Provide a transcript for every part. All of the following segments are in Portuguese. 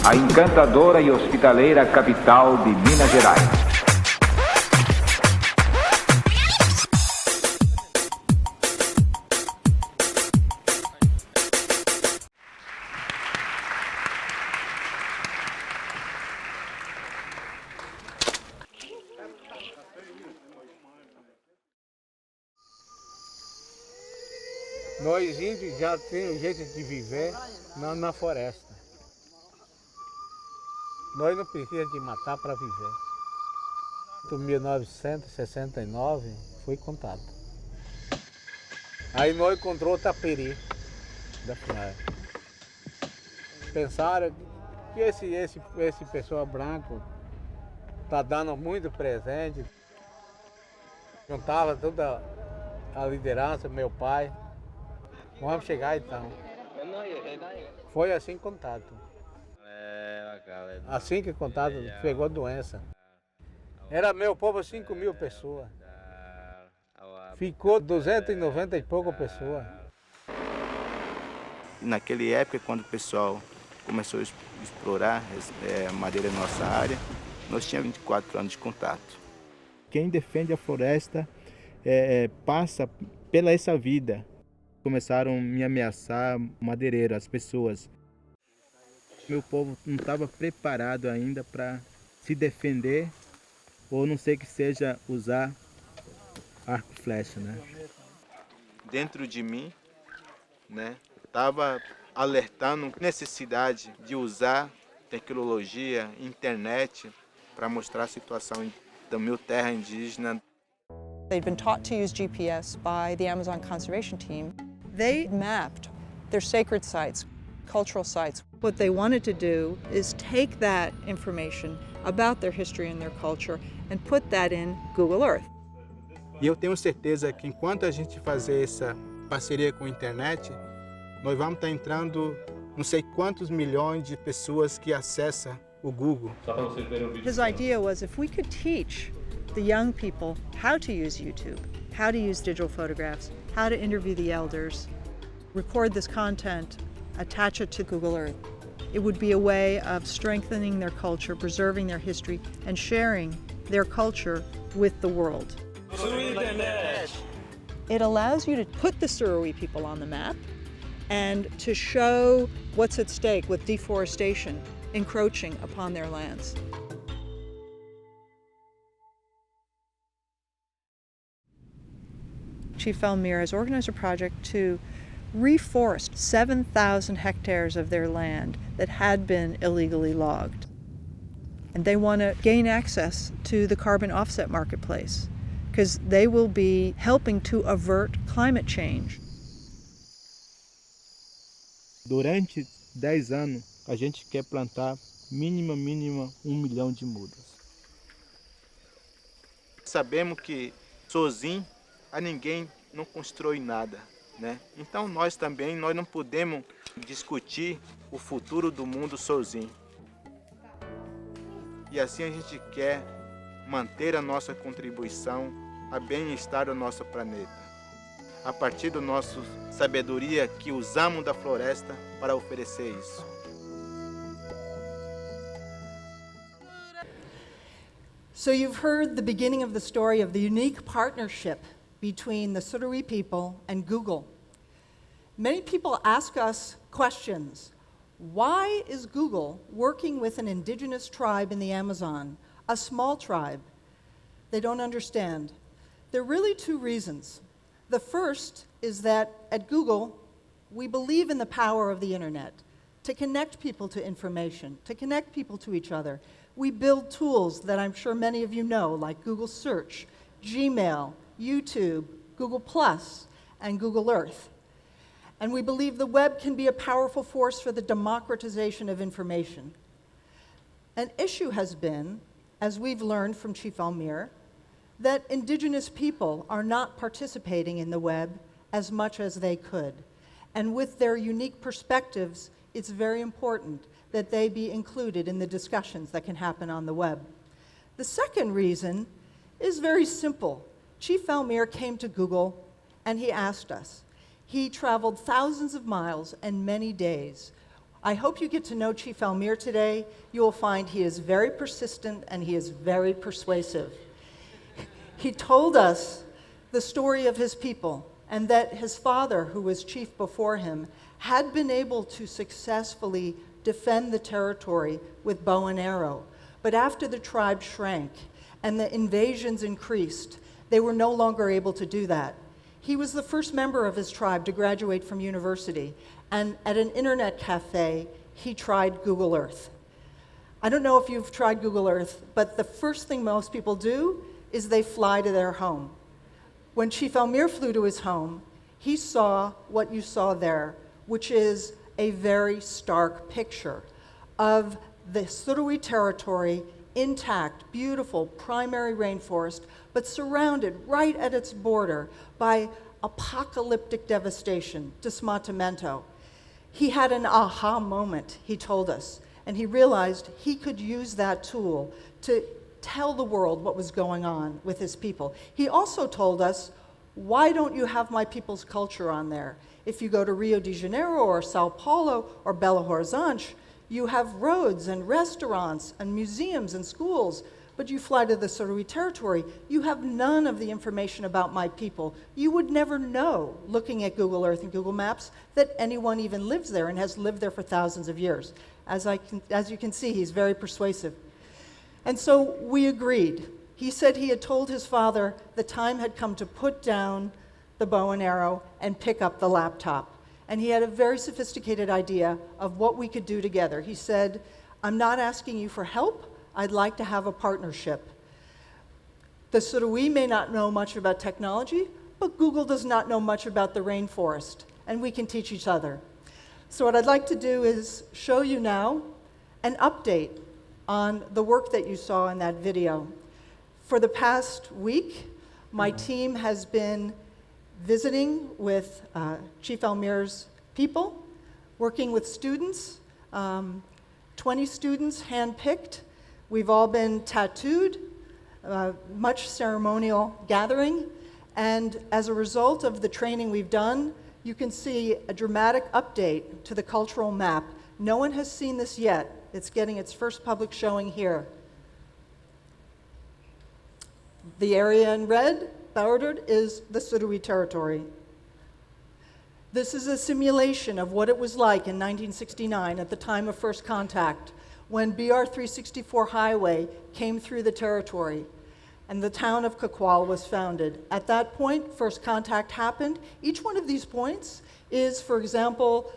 a encantadora e hospitaleira capital de Minas Gerais. Nós índios já temos um jeito de viver na floresta. Nós não precisamos de matar para viver. Em 1969 foi contado. Aí nós encontrou o tapiri da FUNAI. Pensaram que esse pessoal branco está dando muito presente. Juntava toda a liderança, meu pai. Vamos chegar então. Foi assim contato. Assim que contato pegou a doença. Era meu povo 5.000 pessoas. Ficou 290 e pouco pessoas. Naquela época, quando o pessoal começou a explorar madeira na nossa área, nós tínhamos 24 anos de contato. Quem defende a floresta passa pela essa vida. Começaram a me ameaçar madeireiro, as pessoas. Meu povo não estava preparado ainda para se defender, ou não sei que seja usar arco e flecha, né? Dentro de mim, né, estava alertando a necessidade de usar tecnologia, internet, para mostrar a situação da minha terra indígena. They'd been taught to use GPS by the Amazon Conservation Team. They mapped their sacred sites, cultural sites. What they wanted to do is take that information about their history and their culture and put that in Google Earth. E eu tenho certeza que enquanto a gente fazer essa parceria com a internet, nós vamos estar entrando não sei quantos milhões de pessoas que acessam o Google. His idea was if we could teach the young people how to use YouTube, how to use digital photographs, how to interview the elders, record this content, attach it to Google Earth. It would be a way of strengthening their culture, preserving their history, and sharing their culture with the world. It allows you to put the Surowi people on the map and to show what's at stake with deforestation encroaching upon their lands. Chief Elmir has organized a project to reforest 7,000 hectares of their land that had been illegally logged. And they want to gain access to the carbon offset marketplace because they will be helping to avert climate change. Durante 10 anos, a gente quer plantar mínima 1 milhão de mudas. Sabemos que sozinho a ninguém não constrói nada, né? Então nós também não podemos discutir o futuro do mundo sozinho. E assim a gente quer manter a nossa contribuição ao bem-estar do nosso planeta, a partir da nossa sabedoria que usamos da floresta para oferecer isso. So you've heard the beginning of the story of the unique partnership between the Surowi people and Google. Many people ask us questions. Why is Google working with an indigenous tribe in the Amazon, a small tribe? They don't understand. There are really two reasons. The first is that at Google, we believe in the power of the internet to connect people to information, to connect people to each other. We build tools that I'm sure many of you know, like Google Search, Gmail, YouTube, Google+, and Google Earth. And we believe the web can be a powerful force for the democratization of information. An issue has been, as we've learned from Chief Elmir, that indigenous people are not participating in the web as much as they could. And with their unique perspectives, it's very important that they be included in the discussions that can happen on the web. The second reason is very simple. Chief Elmir came to Google and he asked us. He traveled thousands of miles and many days I hope you get to know Chief Almir today. You will find he is very persistent and he is very persuasive. He told us the story of his people and that his father, who was chief before him, had been able to successfully defend the territory with bow and arrow. But after the tribe shrank and the invasions increased, they were no longer able to do that. He was the first member of his tribe to graduate from university, and at an internet cafe, he tried Google Earth. I don't know if you've tried Google Earth, but the first thing most people do is they fly to their home. When Chief Almir flew to his home, he saw what you saw there, which is a very stark picture of the Surowi territory, intact, beautiful primary rainforest, but surrounded right at its border by apocalyptic devastation, desmatamento. He had an aha moment, he told us, and he realized he could use that tool to tell the world what was going on with his people. He also told us, why don't you have my people's culture on there? If you go to Rio de Janeiro or Sao Paulo or Belo Horizonte, you have roads and restaurants and museums and schools, but you fly to the Surowi territory, you have none of the information about my people. You would never know, looking at Google Earth and Google Maps, that anyone even lives there and has lived there for thousands of years. As you can see, he's very persuasive. And so we agreed. He said he had told his father the time had come to put down the bow and arrow and pick up the laptop. And he had a very sophisticated idea of what we could do together. He said, I'm not asking you for help. I'd like to have a partnership. The Surowi may not know much about technology, but Google does not know much about the rainforest, and we can teach each other. So what I'd like to do is show you now an update on the work that you saw in that video. For the past week, my team has been visiting with Chief Almir's people, working with students, 20 students handpicked. We've all been tattooed, much ceremonial gathering, and as a result of the training we've done, you can see a dramatic update to the cultural map. No one has seen this yet. It's getting its first public showing here. The area in red, bordered, is the Surowi territory. This is a simulation of what it was like in 1969 at the time of first contact, when BR 364 highway came through the territory and the town of Cacoal was founded. At that point, first contact happened. Each one of these points is, for example,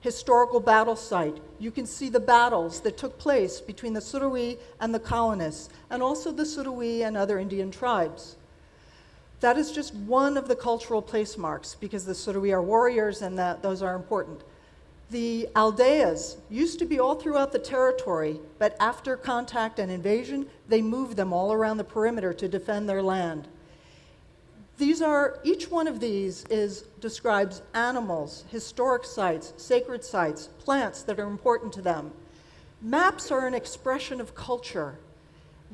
historical battle site. You can see the battles that took place between the Surowi and the colonists, and also the Surowi and other Indian tribes. That is just one of the cultural place marks, because the Surowi are warriors and those are important. The aldeias used to be all throughout the territory, but after contact and invasion, they moved them all around the perimeter to defend their land. Each one of these describes animals, historic sites, sacred sites, plants that are important to them. Maps are an expression of culture.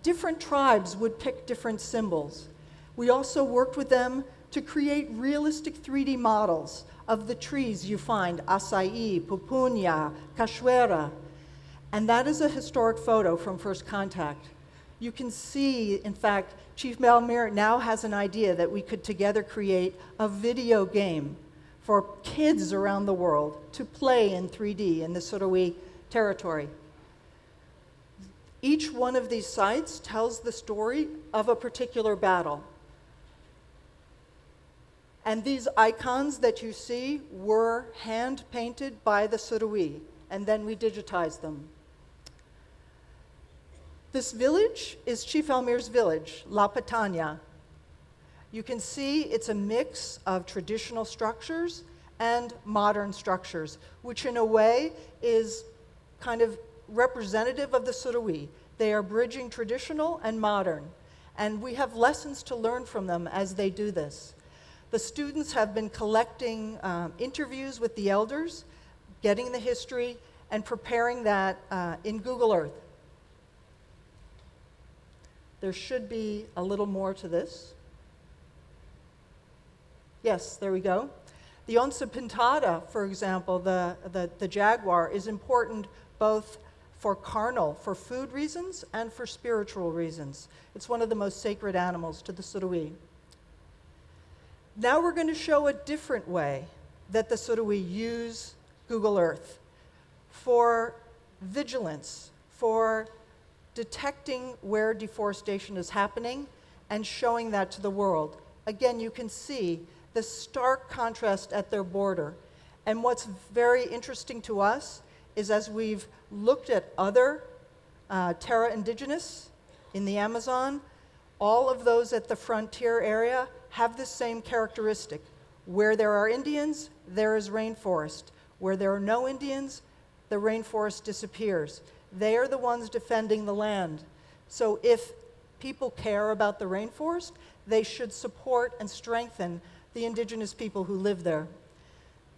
Different tribes would pick different symbols. We also worked with them to create realistic 3D models of the trees you find, acai, pupunya, cachoeira. And that is a historic photo from first contact. You can see, in fact, Chief Almir now has an idea that we could together create a video game for kids around the world to play in 3D in the Surowi territory. Each one of these sites tells the story of a particular battle. And these icons that you see were hand-painted by the Surowi, and then we digitized them. This village is Chief Almir's village, La Patania. You can see it's a mix of traditional structures and modern structures, which in a way is kind of representative of the Surowi. They are bridging traditional and modern, and we have lessons to learn from them as they do this. The students have been collecting interviews with the elders, getting the history, and preparing that in Google Earth. There should be a little more to this. Yes, there we go. The onça pintada, for example, the jaguar, is important both for carnal, for food reasons, and for spiritual reasons. It's one of the most sacred animals to the Suruí. Now we're going to show a different way that the Suruí use Google Earth for vigilance, for detecting where deforestation is happening and showing that to the world. Again, you can see the stark contrast at their border. And what's very interesting to us is as we've looked at other terra indigenous in the Amazon, all of those at the frontier area have the same characteristic. Where there are Indians, there is rainforest. Where there are no Indians, the rainforest disappears. They are the ones defending the land. So if people care about the rainforest, they should support and strengthen the indigenous people who live there.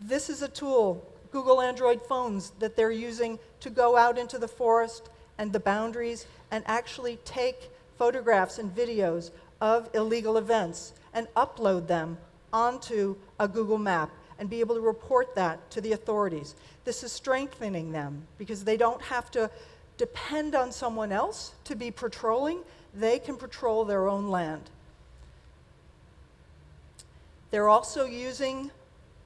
This is a tool, Google Android phones, that they're using to go out into the forest and the boundaries and actually take photographs and videos of illegal events and upload them onto a Google map and be able to report that to the authorities. This is strengthening them because they don't have to depend on someone else to be patrolling. They can patrol their own land. They're also using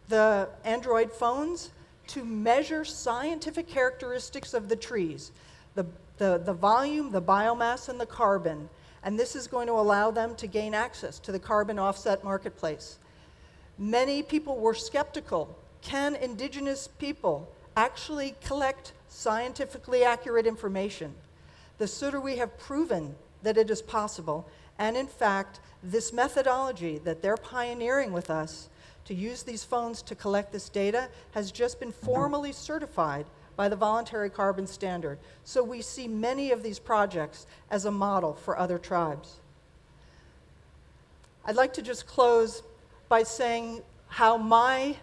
the Android phones to measure scientific characteristics of the trees, the volume, the biomass, and the carbon. And this is going to allow them to gain access to the carbon offset marketplace. Many people were skeptical. Can indigenous people actually collect scientifically accurate information? The Suruí have proven that it is possible. And in fact, this methodology that they're pioneering with us to use these phones to collect this data has just been formally certified by the Voluntary Carbon Standard. So we see many of these projects as a model for other tribes. I'd like to just close by saying how my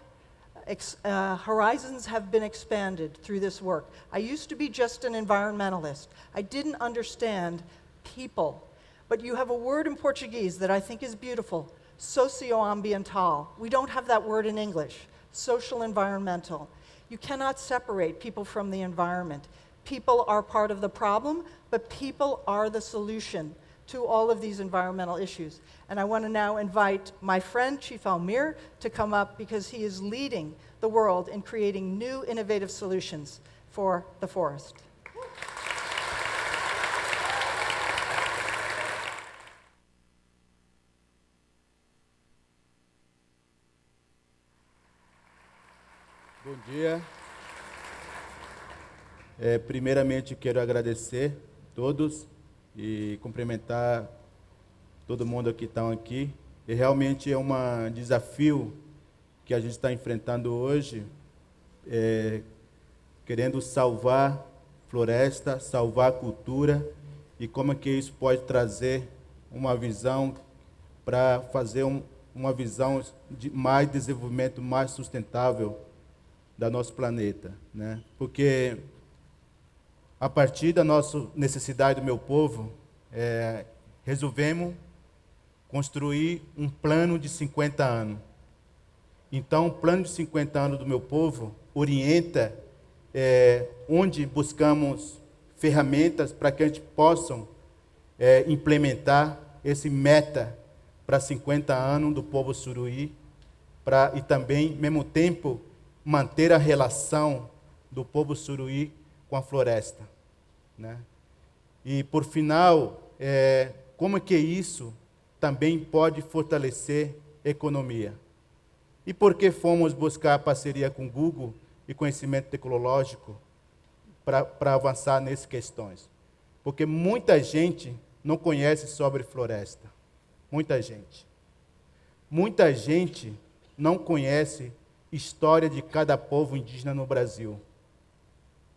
horizons have been expanded through this work. I used to be just an environmentalist. I didn't understand people. But you have a word in Portuguese that I think is beautiful, socioambiental. We don't have that word in English, social environmental. You cannot separate people from the environment. People are part of the problem, but people are the solution to all of these environmental issues. And I want to now invite my friend, Chief Almir, to come up because he is leading the world in creating new innovative solutions for the forest. Bom dia. Primeiramente, quero agradecer a todos e cumprimentar todo mundo que está aqui. E realmente é um desafio que a gente está enfrentando hoje, querendo salvar floresta, salvar cultura, e como é que isso pode trazer uma visão para fazer uma visão de mais desenvolvimento, mais sustentável da nosso planeta, né? Porque a partir da nossa necessidade do meu povo, resolvemos construir um plano de 50 anos. Então, o plano de 50 anos do meu povo orienta onde buscamos ferramentas para que a gente possa implementar esse meta para 50 anos do povo Suruí, e também, ao mesmo tempo, manter a relação do povo Suruí com a floresta, né? E, por final, como é que isso também pode fortalecer a economia? E por que fomos buscar parceria com o Google e conhecimento tecnológico para avançar nessas questões? Porque muita gente não conhece sobre floresta. Muita gente. Muita gente não conhece história de cada povo indígena no Brasil.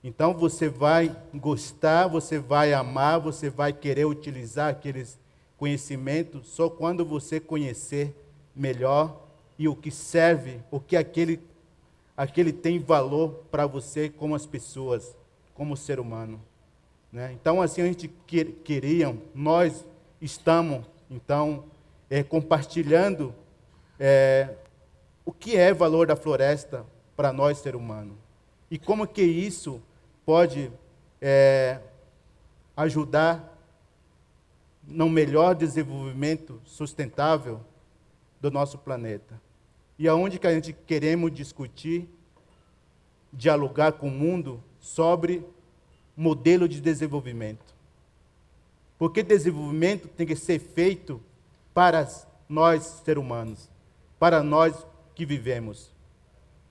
Então você vai gostar, você vai amar, você vai querer utilizar aqueles conhecimentos só quando você conhecer melhor e o que serve, o que aquele tem valor para você como as pessoas, como ser humano, né? Então assim a gente nós estamos então compartilhando o que é valor da floresta para nós, ser humano, e como que isso pode ajudar no melhor desenvolvimento sustentável do nosso planeta. E aonde que a gente queremos discutir, dialogar com o mundo sobre modelo de desenvolvimento. Porque desenvolvimento tem que ser feito para nós, seres humanos, para nós que vivemos.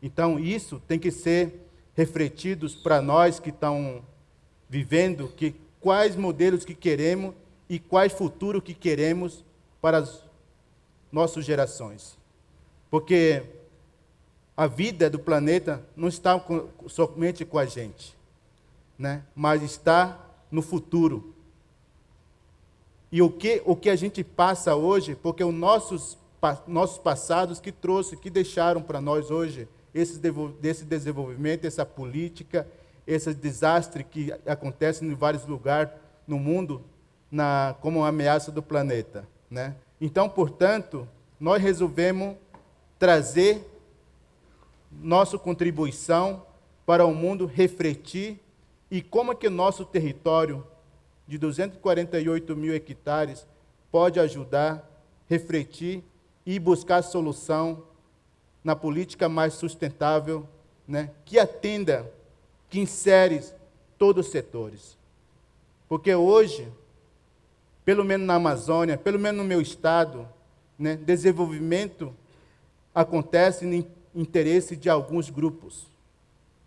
Então, isso tem que ser refletido para nós que estamos vivendo, que quais modelos que queremos e quais futuro que queremos para as nossas gerações. Porque a vida do planeta não está somente com a gente, né? Mas está no futuro. E o que a gente passa hoje, porque os nossos passados que deixaram para nós hoje esse desenvolvimento, essa política, esse desastre que acontece em vários lugares no mundo, como uma ameaça do planeta, né? Então, portanto, nós resolvemos trazer nossa contribuição para o mundo refletir e como que o nosso território de 248 mil hectares pode ajudar, refletir e buscar solução na política mais sustentável, né, que atenda, que insere todos os setores. Porque hoje, pelo menos na Amazônia, pelo menos no meu estado, né, desenvolvimento acontece no interesse de alguns grupos,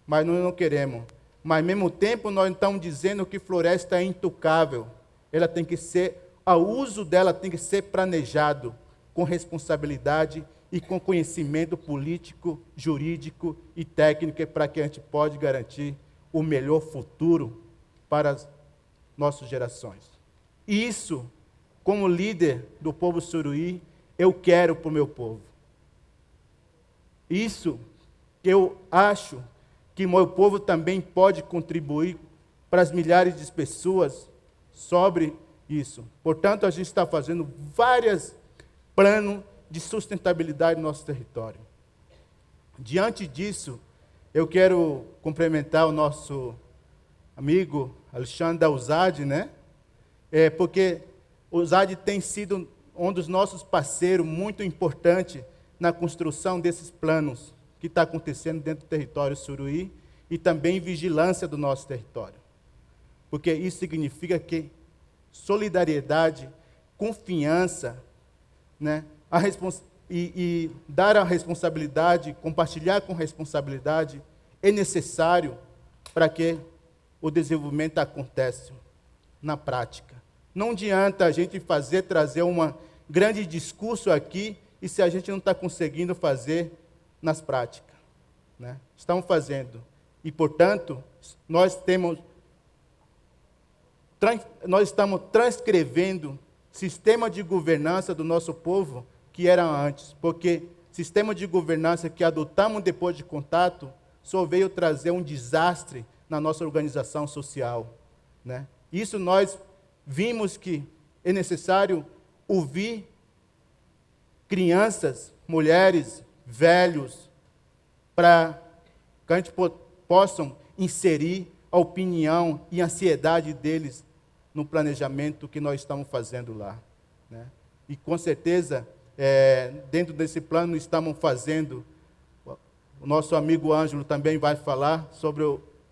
mas nós não queremos. Mas, ao mesmo tempo, nós estamos dizendo que floresta é intocável. Ela tem que ser, o uso dela tem que ser planejado com responsabilidade e com conhecimento político, jurídico e técnico para que a gente possa garantir o melhor futuro para as nossas gerações. E isso, como líder do povo Suruí, eu quero para o meu povo. Isso que eu acho que o meu povo também pode contribuir para as milhares de pessoas sobre isso. Portanto, a gente está fazendo vários planos de sustentabilidade no nosso território. Diante disso, eu quero cumprimentar o nosso amigo Alexandre Dauzade, né? Porque o Zade tem sido um dos nossos parceiros muito importante na construção desses planos que está acontecendo dentro do território Suruí e também vigilância do nosso território. Porque isso significa que solidariedade, confiança, né, e dar a responsabilidade, compartilhar com responsabilidade, é necessário para que o desenvolvimento aconteça na prática. Não adianta a gente trazer um grande discurso aqui e se a gente não está conseguindo fazer nas práticas, né? Estamos fazendo. E, portanto, nós estamos transcrevendo sistema de governança do nosso povo que era antes, porque sistema de governança que adotamos depois de contato só veio trazer um desastre na nossa organização social, né? Isso nós vimos que é necessário ouvir crianças, mulheres, velhos, para que a gente possam inserir a opinião e a ansiedade deles no planejamento que nós estamos fazendo lá, né? E com certeza, dentro desse plano estamos fazendo, o nosso amigo Ângelo também vai falar sobre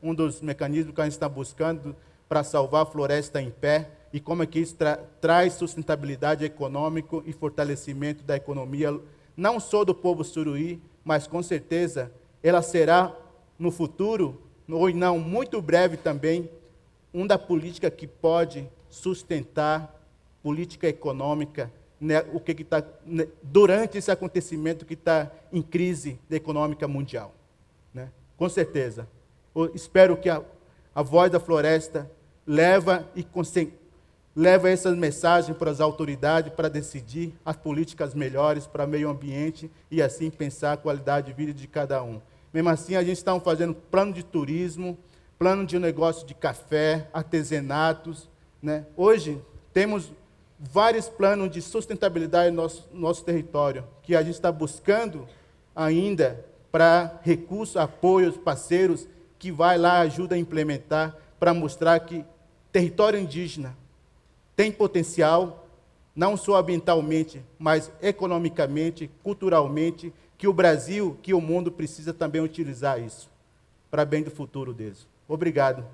um dos mecanismos que a gente está buscando para salvar a floresta em pé, e como é que isso traz sustentabilidade econômica e fortalecimento da economia, não só do povo Suruí, mas com certeza ela será no futuro, ou não, muito breve também, uma política que pode sustentar política econômica, né, o que está durante esse acontecimento que está em crise econômica mundial, né? Com certeza. Eu espero que a voz da floresta leva essas mensagens para as autoridades para decidir as políticas melhores para o meio ambiente e assim pensar a qualidade de vida de cada um. Mesmo assim, a gente está fazendo plano de turismo, plano de negócio de café, artesanatos, né? Hoje temos vários planos de sustentabilidade no nosso território, que a gente está buscando ainda para recursos, apoios, parceiros, que vai lá, ajuda a implementar, para mostrar que território indígena tem potencial, não só ambientalmente, mas economicamente, culturalmente, que o Brasil, que o mundo precisa também utilizar isso, para bem do futuro deles. Obrigado.